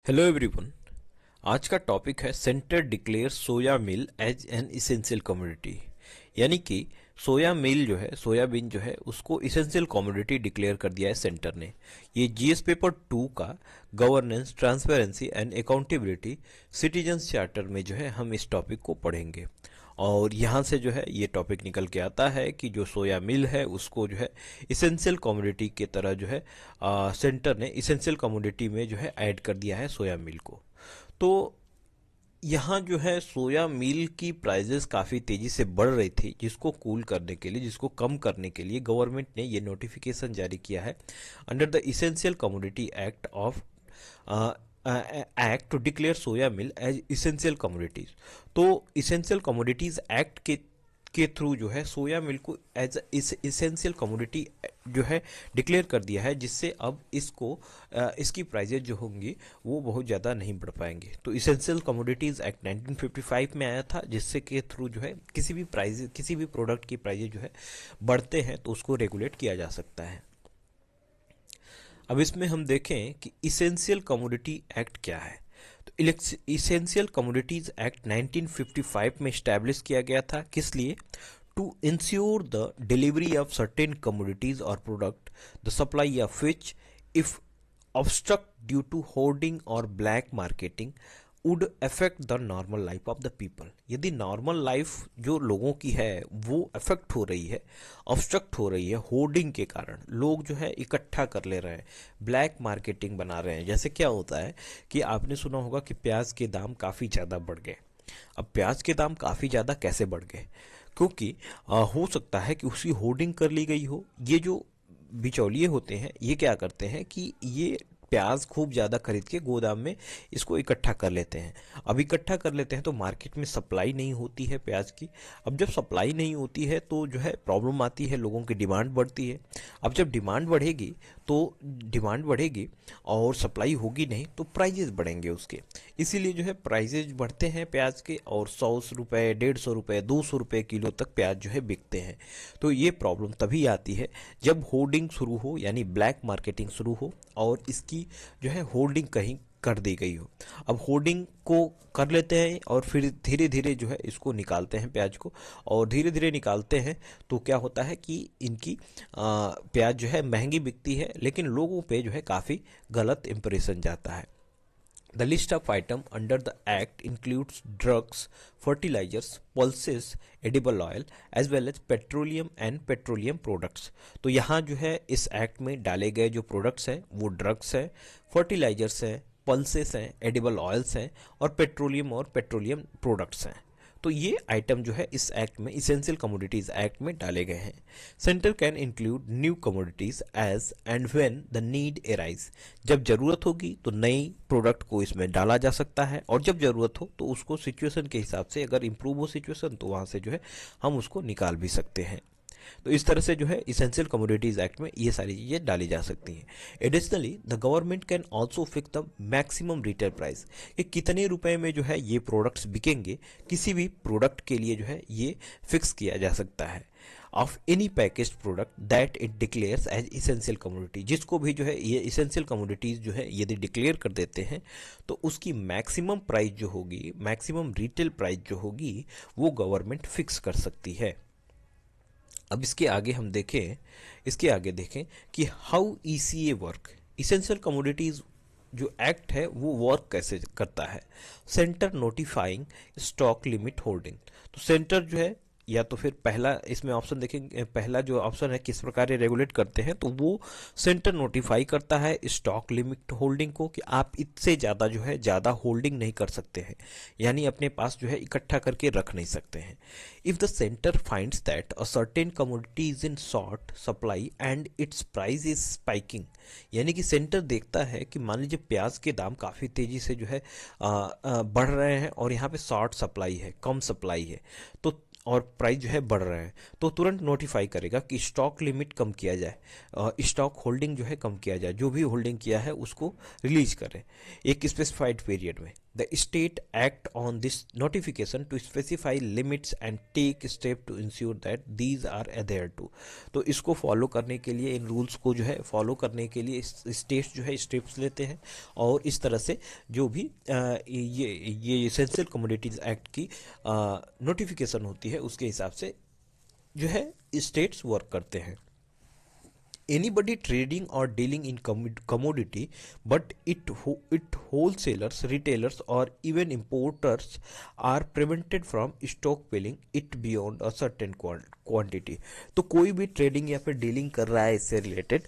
Hello everyone. आज का topic है centre declare soya meal as an essential commodity. यानी कि सोया मिल जो है, सोयाबीन जो है, उसको इसेंशियल कमोडिटी डिक्लेयर कर दिया है सेंटर ने। ये जीएस पेपर 2 का governance, transparency and accountability citizens charter में जो है हम इस टॉपिक को पढ़ेंगे। और यहाँ से जो है ये टॉपिक निकल के आता है कि जो सोया मिल है उसको जो है इसेंशियल कमोडिटी के तरह जो है सेंटर ने इसेंशियल कमोडिटी में जो है ऐड कर दिया है सोया मिल को। तो यहाँ जो है सोया मिल की प्राइजेस काफ़ी तेज़ी से बढ़ रही थी, जिसको कूल करने के लिए, जिसको कम करने के लिए गवर्नमेंट ने ये नोटिफिकेशन जारी किया है under the essential commodity act of act to declare soya meal as essential commodities. तो इसेंशियल कमोडिटीज एक्ट के थ्रू जो है सोया मिल को एज इसेंशियल कमोडिटी जो है डिक्लेयर कर दिया है, जिससे अब इसको इसकी प्राइजेज जो होंगी वो बहुत ज़्यादा नहीं बढ़ पाएंगे। तो इसेंशियल कमोडिटीज़ एक्ट 1955 में आया था, जिससे के थ्रू जो है किसी भी प्रोडक्ट की प्राइजेज जो है बढ़ते हैं तो उसको रेगुलेट किया जा सकता है। अब इसमें हम देखें कि इसेंशियल कमोडिटी एक्ट क्या है। तो इसेंशियल कमोडिटीज एक्ट 1955 में स्टैब्लिश किया गया था, किस लिए? To ensure the delivery of certain commodities और product the supply of which if obstruct due to hoarding or black marketing would affect the normal life of the people। यदि normal life जो लोगों की है वो अफेक्ट हो रही है, ऑब्स्ट्रक्ट हो रही है होर्डिंग के कारण, लोग जो है इकट्ठा कर ले रहे हैं, ब्लैक मार्केटिंग बना रहे हैं। जैसे क्या होता है कि आपने सुना होगा कि प्याज के दाम काफ़ी ज़्यादा बढ़ गए। अब प्याज के दाम काफ़ी ज़्यादा कैसे बढ़ गए? क्योंकि हो सकता है कि उसकी होर्डिंग कर ली गई हो। ये जो बिचौलिए होते हैं ये क्या करते हैं कि ये प्याज खूब ज़्यादा खरीद के गोदाम में इसको इकट्ठा कर लेते हैं। अब इकट्ठा कर लेते हैं तो मार्केट में सप्लाई नहीं होती है प्याज की। अब जब सप्लाई नहीं होती है तो जो है प्रॉब्लम आती है, लोगों की डिमांड बढ़ती है। अब जब डिमांड बढ़ेगी तो डिमांड बढ़ेगी और सप्लाई होगी नहीं तो प्राइजेज बढ़ेंगे उसके। इसीलिए जो है प्राइजेज बढ़ते हैं प्याज के, और 100 रुपये, 150 रुपये, 200 रुपये किलो तक प्याज जो है बिकते हैं। तो ये प्रॉब्लम तभी आती है जब होर्डिंग शुरू हो, यानी ब्लैक मार्केटिंग शुरू हो और इसकी जो है होर्डिंग कहीं कर दी गई हो। अब होर्डिंग को कर लेते हैं और फिर धीरे धीरे जो है इसको निकालते हैं प्याज को, और धीरे धीरे निकालते हैं तो क्या होता है कि इनकी प्याज जो है महंगी बिकती है, लेकिन लोगों पे जो है काफ़ी गलत इंप्रेशन जाता है। The list of items under the Act includes drugs, fertilizers, pulses, edible oil, as well as petroleum and petroleum products। तो यहाँ जो है इस एक्ट में डाले गए जो प्रोडक्ट्स हैं वो ड्रग्स हैं, फर्टिलाइजर्स हैं, पल्सेस हैं, एडिबल ऑयल्स हैं और पेट्रोलियम प्रोडक्ट्स हैं। तो ये आइटम जो है इस एक्ट में, इसेंशियल कमोडिटीज एक्ट में डाले गए हैं। Centre can include new commodities as and when the need arise. जब जरूरत होगी तो नई प्रोडक्ट को इसमें डाला जा सकता है, और जब जरूरत हो तो उसको सिचुएशन के हिसाब से, अगर इंप्रूव हो सिचुएशन तो वहां से जो है हम उसको निकाल भी सकते हैं। तो इस तरह से जो है इसेंशियल कमोडिटीज एक्ट में ये सारी चीजें डाली जा सकती हैं। Additionally the government can also fix the maximum retail price, कि कितने रुपए में जो है ये प्रोडक्ट्स बिकेंगे, किसी भी प्रोडक्ट के लिए जो है ये फिक्स किया जा सकता है, of any package product that it declares as essential commodity. जिसको भी जो है ये इसेंशियल कमोडिटीज जो है यदि डिक्लेयर कर देते हैं तो उसकी मैक्सिमम प्राइस जो होगी, मैक्सिमम रिटेल प्राइस जो होगी वो गवर्नमेंट फिक्स कर सकती है। अब इसके आगे हम देखें, इसके आगे देखें कि how ECA work. Essential commodities जो एक्ट है वो वर्क कैसे करता है। Centre notifying stock limit holding. तो सेंटर जो है, या तो फिर पहला इसमें ऑप्शन देखेंगे, पहला जो ऑप्शन है किस प्रकार ये रेगुलेट करते हैं, तो वो सेंटर नोटिफाई करता है स्टॉक लिमिट होल्डिंग को, कि आप इससे ज़्यादा जो है ज़्यादा होल्डिंग नहीं कर सकते हैं, यानी अपने पास जो है इकट्ठा करके रख नहीं सकते हैं। If the centre finds that a certain commodity is in short supply and it's price is spiking, यानी कि सेंटर देखता है कि मान लीजिए प्याज के दाम काफ़ी तेज़ी से जो है बढ़ रहे हैं और यहाँ पे शॉर्ट सप्लाई है, कम सप्लाई है, तो और प्राइस जो है बढ़ रहे हैं, तो तुरंत नोटिफाई करेगा कि स्टॉक लिमिट कम किया जाए, स्टॉक होल्डिंग जो है कम किया जाए, जो भी होल्डिंग किया है उसको रिलीज करें एक स्पेसिफाइड पीरियड में। The state act on this notification to specify limits and take step to ensure that these are adhere to. तो इसको फॉलो करने के लिए, इन रूल्स को जो है फॉलो करने के लिए स्टेट्स जो है स्टेप्स लेते हैं, और इस तरह से जो भी ये एसेंशियल कमोडिटीज एक्ट की नोटिफिकेशन होती है उसके हिसाब से जो है स्टेट्स वर्क करते हैं। Anybody trading or dealing in commodity, but it wholesalers, retailers, or even importers are prevented from stockpiling it beyond a certain quantity। तो कोई भी ट्रेडिंग या फिर डीलिंग कर रहा है इससे रिलेटेड,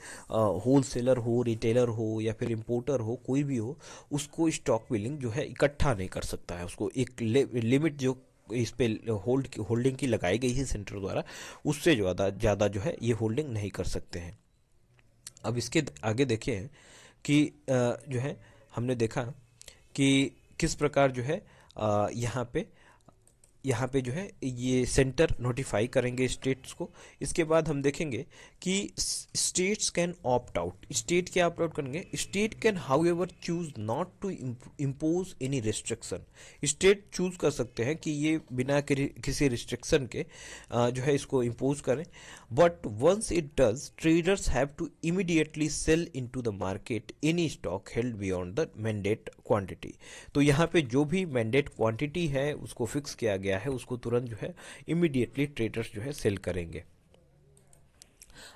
होलसेलर हो, रिटेलर हो या फिर इंपोर्टर हो, कोई भी हो, उसको स्टॉक बिलिंग जो है इकट्ठा नहीं कर सकता है। उसको एक लिमिट जो इस पे होल्डिंग की लगाई गई है सेंटर द्वारा, उससे ज़्यादा जो है ये होल्डिंग नहीं कर सकते हैं। अब इसके आगे देखें कि जो है हमने देखा कि किस प्रकार जो है यहाँ पे जो है ये सेंटर नोटिफाई करेंगे स्टेट्स को। इसके बाद हम देखेंगे कि states can opt out. State क्या ऑप्ट आउट करेंगे? State can however choose not to impose any restriction. State choose कर सकते हैं कि ये बिना किसी रिस्ट्रिक्शन के जो है इसको इम्पोज करें, but once it does traders have to immediately sell into the market any stock held beyond the mandate quantity. तो यहाँ पे जो भी मैंडेट क्वांटिटी है उसको फिक्स किया गया है, उसको तुरंत जो है इमीडिएटली ट्रेडर्स जो है सेल करेंगे।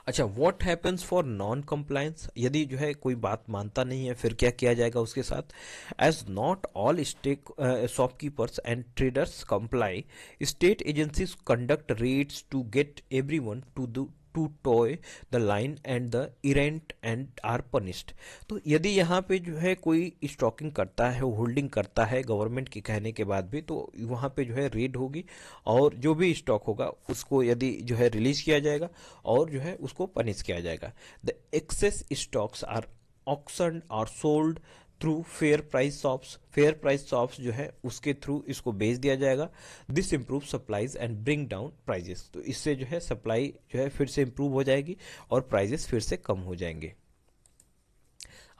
अच्छा, what happens for non compliance? यदि जो है कोई बात मानता नहीं है फिर क्या किया जाएगा उसके साथ? As not all stake shopkeepers and traders comply, state agencies conduct raids to get everyone to toe the line and the errant and are punished. तो यदि यहाँ पे जो है कोई स्टॉकिंग करता है, होल्डिंग करता है गवर्नमेंट के कहने के बाद भी, तो वहाँ पे जो है रेड होगी और जो भी स्टॉक होगा उसको यदि जो है रिलीज किया जाएगा और जो है उसको पनिश किया जाएगा। The excess stocks are auctioned और sold through fair price shops. Fair price shops जो है उसके थ्रू इसको बेच दिया जाएगा। This improve supplies and bring down prices. तो इससे जो है सप्लाई जो है फिर से इम्प्रूव हो जाएगी और प्राइजेस फिर से कम हो जाएंगे।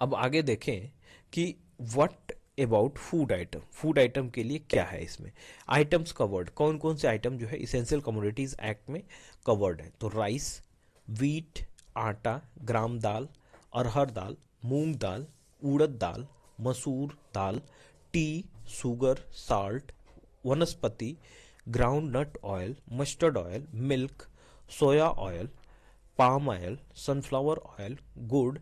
अब आगे देखें कि what about food item. Food item के लिए क्या है इसमें? आइटम्स कवर्ड, कौन कौन से आइटम जो है इसेंशियल कमोडिटीज एक्ट में कवर्ड है? तो राइस, वीट, आटा, ग्राम दाल, अरहर दाल, मूंग दाल, उड़द दाल, मसूर दाल, टी, शुगर, साल्ट, वनस्पति, groundnut oil, mustard oil, milk, soya oil, palm oil, sunflower oil, गुड़,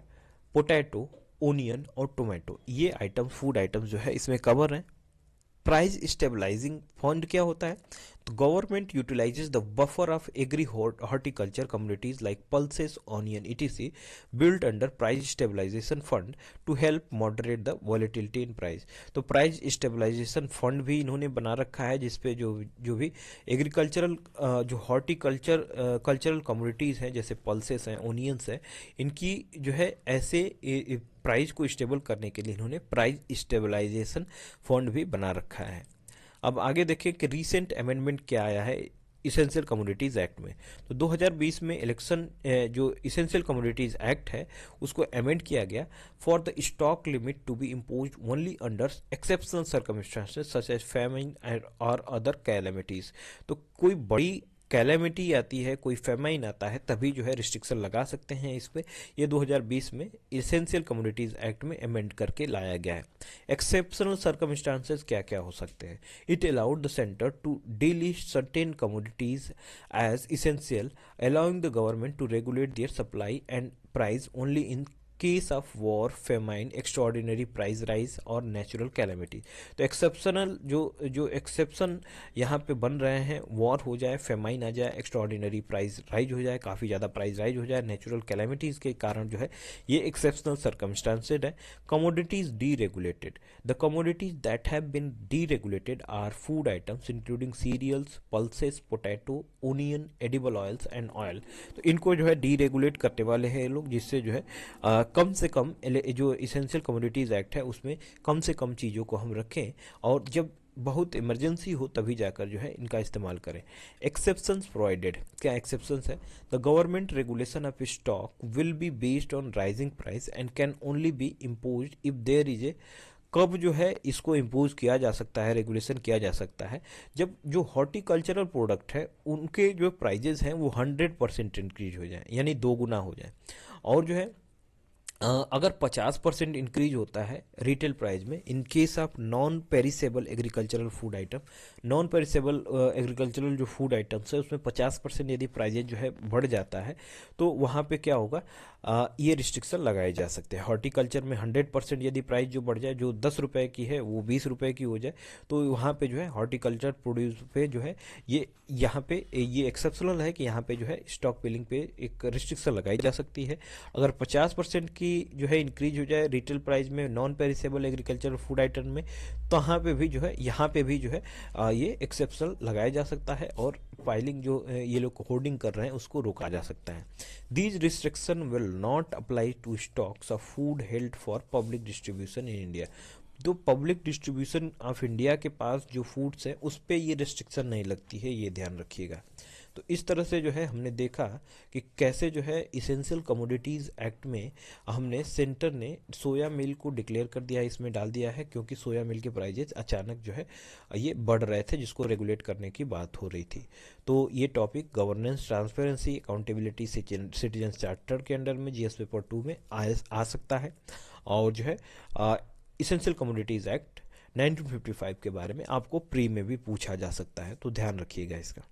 पोटैटो, ओनियन और टोमेटो, ये आइटम फूड आइटम जो है इसमें कवर हैं। प्राइस स्टेबलाइजिंग फंड क्या होता है? तो government utilises the buffer of agri horticulture communities like pulses, onion etc built under price stabilisation fund to help moderate the volatility in price. तो price stabilisation fund भी इन्होंने बना रखा है जिसपे जो भी एग्रीकल्चरल जो हॉर्टिकल्चर कल्चरल कम्युनिटीज़ हैं जैसे पल्सेस हैं, ओनियंस हैं, इनकी जो है ऐसे प्राइस को स्टेबल करने के लिए इन्होंने प्राइस स्टेबलाइजेशन फंड भी बना रखा है। अब आगे देखें कि रीसेंट अमेंडमेंट क्या आया है इसेंशियल कमोडिटीज़ एक्ट में। तो 2020 में इलेक्शन जो इसेंशियल कमोडिटीज़ एक्ट है उसको अमेंड किया गया for the stock limit to be imposed only under exceptional circumstances such as famine और अदर कैलेमिटीज़। तो कोई बड़ी कैलेमिटी आती है, कोई फेमाइन आता है, तभी जो है रिस्ट्रिक्शन लगा सकते हैं इस पे। ये 2020 में इसेंशियल कमोडिटीज एक्ट में अमेंड करके लाया गया है। एक्सेप्शनल सर्कमस्टांसेस क्या क्या हो सकते हैं? It allowed the centre to delist certain commodities as essential, allowing the government to regulate their supply and price only in case of war, famine, extraordinary price rise और नेचुरल कैलेमिटी। तो exceptional जो exception यहाँ पे बन रहे हैं, war हो जाए, फेमाइन आ जाए, एक्स्ट्रॉर्डिनरी प्राइस राइज हो जाए, काफ़ी ज़्यादा प्राइस राइज हो जाए, नेचुरल कैलेमिटीज़ के कारण जो है ये एक्सेप्शनल सर्कमस्टांसेड है। Commodities deregulated, the commodities that have been deregulated are food items including cereals, pulses, potato, onion, edible oils and oil. तो इनको जो है डी रेगुलेट करने वाले हैं ये लोग, जिससे जो है कम से कम जो इसेंशियल कमोडिटीज़ एक्ट है उसमें कम से कम चीज़ों को हम रखें और जब बहुत इमरजेंसी हो तभी जाकर जो है इनका इस्तेमाल करें। एक्सेप्शंस प्रोवाइडेड, क्या एक्सेप्शंस है? The government regulation of stock will be based on rising price and can only be imposed if there is a curb जो है इसको इम्पोज किया जा सकता है, रेगुलेशन किया जा सकता है, जब जो हॉर्टिकल्चरल प्रोडक्ट है उनके जो प्राइजेस हैं वो 100% इंक्रीज हो जाए, यानी 2 गुना हो जाए। और जो है अगर 50% इंक्रीज होता है रिटेल प्राइस में इन case of non perishable agricultural food item, non perishable agricultural जो फूड आइटम्स है उसमें 50% यदि प्राइजेज जो है बढ़ जाता है, तो वहाँ पे क्या होगा, ये रिस्ट्रिक्शन लगाए जा सकते हैं। हॉर्टिकल्चर में 100% यदि प्राइस जो बढ़ जाए, जो 10 रुपए की है वो 20 रुपए की हो जाए, तो वहाँ पे जो है हॉर्टिकल्चर प्रोड्यूस पे जो है ये यहाँ पे ये एक्सेप्शनल है कि यहाँ पे जो है स्टॉक पिलिंग पे एक रिस्ट्रिक्शन लगाई जा सकती है। अगर 50% की जो है इंक्रीज हो जाए रिटेल प्राइस में non perishable agricultural food item में, तो यहाँ पे भी जो है ये एक्सेप्शन लगाया जा सकता है और फाइलिंग जो ये लोग होर्डिंग कर रहे हैं उसको रोका जा सकता है। These restriction will not apply to stocks of food held for public distribution in India. तो पब्लिक डिस्ट्रीब्यूशन ऑफ इंडिया के पास जो फूड्स है उस पे ये रिस्ट्रिक्शन नहीं लगती है, ये ध्यान रखिएगा। तो इस तरह से जो है हमने देखा कि कैसे जो है इसेंशियल कमोडिटीज़ एक्ट में हमने सेंटर ने सोया मिल को डिक्लेयर कर दिया है, इसमें डाल दिया है, क्योंकि सोया मिल के प्राइजेस अचानक जो है ये बढ़ रहे थे जिसको रेगुलेट करने की बात हो रही थी। तो ये topic governance, transparency, accountability citizen charter के अंडर में जीएस पेपर 2 में आ सकता है। और जो है इसेंशियल कमोडिटीज़ एक्ट 1955 के बारे में आपको प्री में भी पूछा जा सकता है, तो ध्यान रखिएगा इसका।